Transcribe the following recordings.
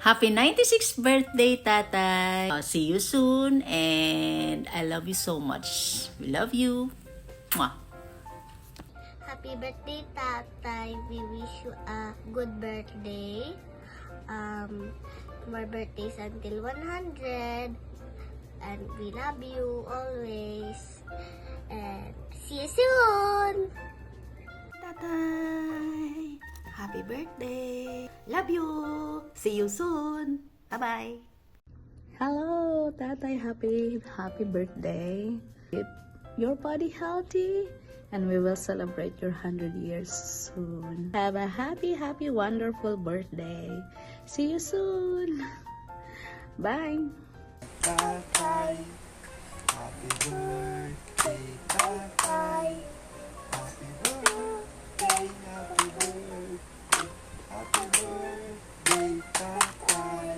Happy 96th birthday, Tatay. See you soon and I love you so much. We love you. Mwah. Happy birthday, Tatay. We wish you a good birthday. More birthdays until 100. And we love you always. And see you soon! Tatay, happy birthday. Love you. See you soon. Bye-bye. Hello, Tatay. Happy birthday. Keep your body healthy and we will celebrate your 100 years soon. Have a happy, wonderful birthday. See you soon. Bye. Tatay, happy birthday, Tatay. Happy birthday, happy birthday, happy birthday, Tatay.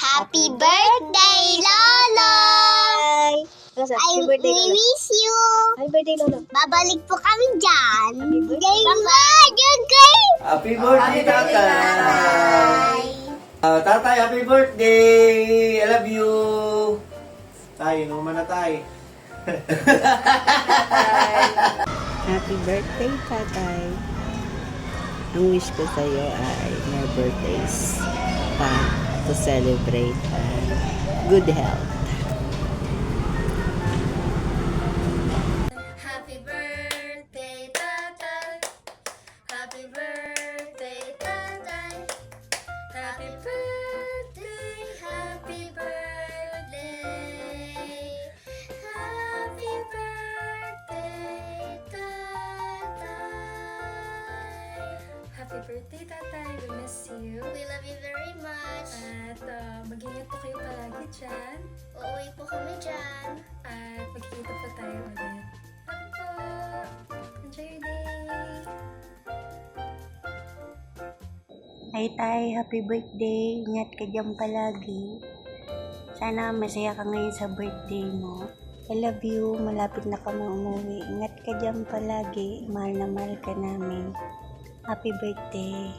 Happy birthday, Loloy! We miss you! Happy birthday, Lolo. Babalik po kami dyan! Happy birthday, Tatay. Tatay, happy birthday! I love you! Tay, inuman na tay. Happy birthday, Tatay. Ang wish ko sa iyo ay more birthdays pa to celebrate and good health. Happy birthday, Tatay. Happy birthday, Tatay. Happy birthday, happy birthday. Happy birthday, Tatay. Happy birthday, Tatay. We miss you. We love you very much. At mag-ingat po kayo palagi dyan. Uuwi po kami dyan. At magkikita po tayo ulit. Happy po! Enjoy your day! Hi, Tay. Happy birthday. Ingat ka dyan palagi. Sana masaya ka ngayon sa birthday mo. I love you. Malapit na kami umuwi. Ingat ka dyan palagi. Mahal na mahal ka namin. Happy birthday.